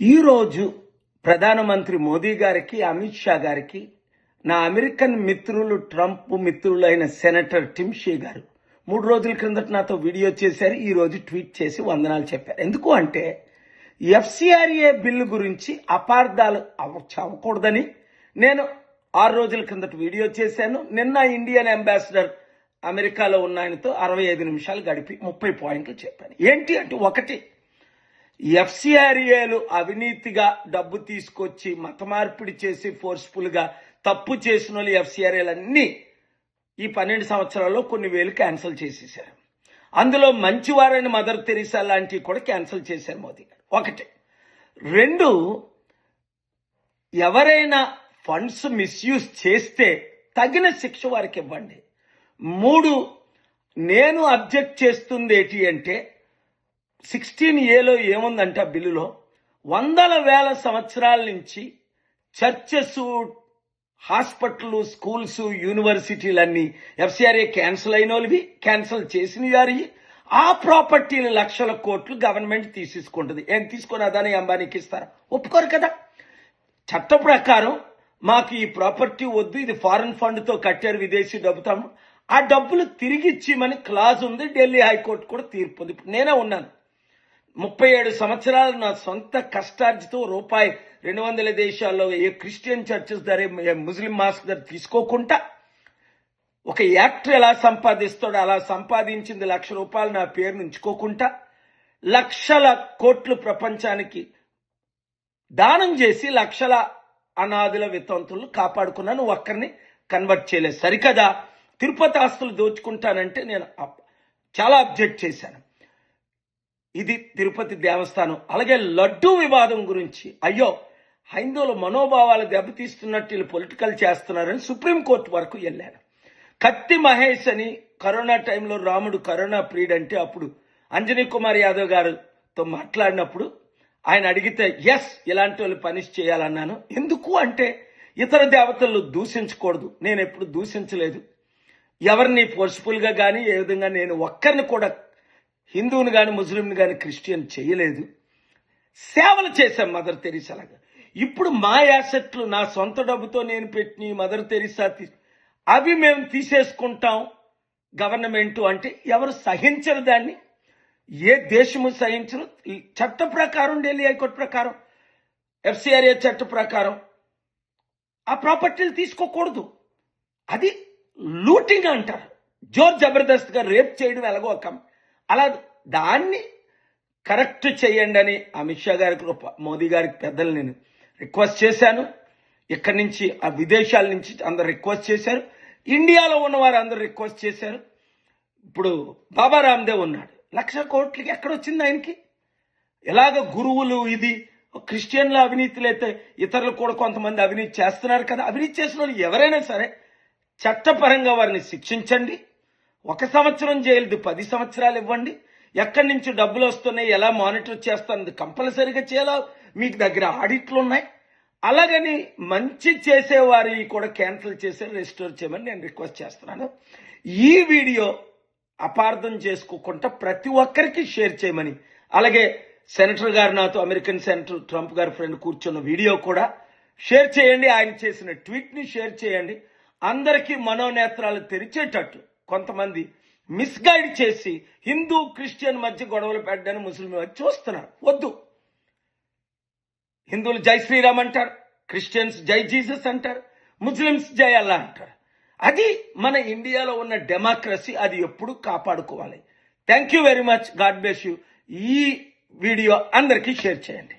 ఈరోజు ప్రధానమంత్రి మోదీ గారికి, అమిత్ షా గారికి నా అమెరికన్ మిత్రులు, ట్రంప్ మిత్రులైన సెనేటర్ టిమ్ షీ గారు 3 రోజుల క్రిందట నాతో వీడియో చేశారు. ఈ రోజు ట్వీట్ చేసి వందనాలు చెప్పారు. ఎందుకు అంటే ఎఫ్సిఆర్ఏ బిల్లు గురించి అపార్థాలు అవ్వకూడదని నేను 6 రోజుల క్రిందట వీడియో చేశాను. నిన్న ఇండియన్ అంబాసిడర్ అమెరికాలో ఉన్న ఆయనతో 65 నిమిషాలు గడిపి 30 పాయింట్లు చెప్పాను. ఏంటి అంటే, ఒకటి, ఎఫ్సిఆర్ఏలు అవినీతిగా డబ్బు తీసుకొచ్చి మత మార్పిడి చేసి ఫోర్స్ఫుల్ గా తప్పు చేసిన వాళ్ళు ఎఫ్సిఆర్ఏలు అన్ని ఈ 12 సంవత్సరాల్లో కొన్ని వేలు క్యాన్సిల్ చేసేశారు. అందులో మంచివారైన మదర్ తెరీసా లాంటివి కూడా క్యాన్సిల్ చేశారు మోదీ గారు. ఒకటి. 2, ఎవరైనా ఫండ్స్ మిస్యూజ్ చేస్తే తగిన శిక్ష వారికి ఇవ్వండి. 3, నేను అబ్జెక్ట్ చేస్తుంది ఏంటి అంటే 16A ఏముందంటే ఆ బిల్లులో వందల వేల సంవత్సరాల నుంచి చర్చెస్, హాస్పిటల్, స్కూల్స్, యూనివర్సిటీలన్నీ ఎఫ్సిఆర్ఏ క్యాన్సిల్ అయిన వాళ్ళవి, క్యాన్సిల్ చేసిన వారి ఆ ప్రాపర్టీలు లక్షల కోట్లు గవర్నమెంట్ తీసేసుకుంటుంది. ఏం తీసుకొని అదాని అంబానీకి ఇస్తారా? ఒప్పుకోరు కదా. చట్ట ప్రకారం మాకు ఈ ప్రాపర్టీ వద్దు, ఇది ఫారెన్ ఫండ్ తో కట్టారు, విదేశీ డబ్బుతాము, ఆ డబ్బులు తిరిగి ఇచ్చిమని క్లాజ్ ఉంది. ఢిల్లీ హైకోర్టు కూడా తీర్పు ఉంది. ఇప్పుడు నేనే ఉన్నాను. 37 సంవత్సరాలు నా సొంత కష్టార్జితో రూపాయి 200 దేశాల్లో ఏ క్రిస్టియన్ చర్చెస్ ధర, ముస్లిం మాస్క్ ధర తీసుకోకుండా ఒక యాక్టర్ ఎలా సంపాదిస్తాడో అలా సంపాదించింది ₹1,00,000 నా పేరు ఉంచుకోకుండా లక్షల కోట్లు ప్రపంచానికి దానం చేసి లక్షల అనాథుల వితంతులను కాపాడుకున్నాను. ఒక్కరిని కన్వర్ట్ చేయలేదు. సరికదా తిరుపతి ఆస్తులు దోచుకుంటానంటే నేను చాలా అబ్జెక్ట్ చేశాను. ఇది తిరుపతి దేవస్థానం. అలాగే లడ్డూ వివాదం గురించి, అయ్యో హైందవుల మనోభావాలు దెబ్బతీస్తున్నట్టు వీళ్ళు పొలిటికల్ చేస్తున్నారని సుప్రీంకోర్టు వరకు వెళ్ళాను. కత్తి మహేష్ అని కరోనా టైంలో రాముడు కరోనా ప్రీడ్ అంటే అప్పుడు అంజనీ కుమార్ యాదవ్ గారితో మాట్లాడినప్పుడు ఆయన అడిగితే ఎస్, ఇలాంటి వాళ్ళు పనిష్ చేయాలన్నాను. ఎందుకు అంటే ఇతర దేవతలు దూషించకూడదు. నేను ఎప్పుడు దూషించలేదు ఎవరిని ఫోర్స్ఫుల్ గా కానీ, ఏ విధంగా నేను ఒక్కరిని కూడా హిందువుని కానీ, ముస్లింని కానీ, క్రిస్టియన్ చేయలేదు. సేవలు చేశాం మదర్ తెరీసాలాగా. ఇప్పుడు మా యాసెట్లు నా సొంత డబ్బుతో నేను పెట్టిన మదర్ తెరీసా అవి మేము తీసేసుకుంటాం గవర్నమెంట్ అంటే ఎవరు సహించరు దాన్ని. ఏ దేశము సహించరు. ఈ చట్ట ప్రకారం, ఢిల్లీ హైకోర్టు ప్రకారం, ఎఫ్సిఆర్ఏ చట్ట ప్రకారం ఆ ప్రాపర్టీలు తీసుకోకూడదు. అది లూటింగ్ అంటారు. జోర్ జబర్దస్త్ గా రేప్ చేయడం ఎలాగో అలా దాన్ని కరెక్ట్ చేయండి అని అమిత్ షా గారికి, మోదీ గారికి, పెద్దలు నేను రిక్వెస్ట్ చేశాను. ఇక్కడి నుంచి ఆ విదేశాల నుంచి అందరు రిక్వెస్ట్ చేశారు. ఇండియాలో ఉన్న వారు అందరూ రిక్వెస్ట్ చేశారు. ఇప్పుడు బాబా రామ్దేవ్ ఉన్నాడు. 1,00,000 కోట్లకి ఎక్కడొచ్చింది ఆయనకి? ఎలాగ గురువులు, ఇది క్రిస్టియన్ల అవినీతులు అయితే ఇతరులు కూడా కొంతమంది అవినీతి చేస్తున్నారు కదా. అవినీతి చేసిన వాళ్ళు ఎవరైనా సరే చట్టపరంగా వారిని శిక్షించండి. 1 సంవత్సరం జైలు, 10 సంవత్సరాలు ఇవ్వండి. ఎక్కడి నుంచి డబ్బులు వస్తున్నాయి, ఎలా మానిటర్ చేస్తాను కంపల్సరీగా చేయాలా. మీకు దగ్గర ఆడిట్లు ఉన్నాయి. అలాగని మంచి చేసేవారి కూడా క్యాన్సిల్ చేసి రెస్టోర్ చేయమని నేను రిక్వెస్ట్ చేస్తున్నాను. ఈ వీడియో అపార్థం చేసుకోకుండా ప్రతి ఒక్కరికి షేర్ చేయమని, అలాగే సెనేటర్ గారు నాతో, అమెరికన్ సెనేటర్ ట్రంప్ గారి ఫ్రెండ్ కూర్చున్న వీడియో కూడా షేర్ చేయండి. ఆయన చేసిన ట్వీట్ ని షేర్ చేయండి. అందరికీ మనోనేత్రాలు తెరిచేటట్టు కొంతమంది మిస్గైడ్ చేసి హిందూ క్రిస్టియన్ మధ్య గొడవలు పెట్టడానికి ముస్లిం చూస్తున్నారు. వద్దు. హిందువులు జై శ్రీరామ్ అంటారు, క్రిస్టియన్స్ జై జీసస్ అంటారు, ముస్లిమ్స్ జై అల్లా అంటారు. అది మన ఇండియాలో ఉన్న డెమోక్రసీ. అది ఎప్పుడు కాపాడుకోవాలి. Thank you very much. God bless you. ఈ వీడియో అందరికీ షేర్ చేయండి.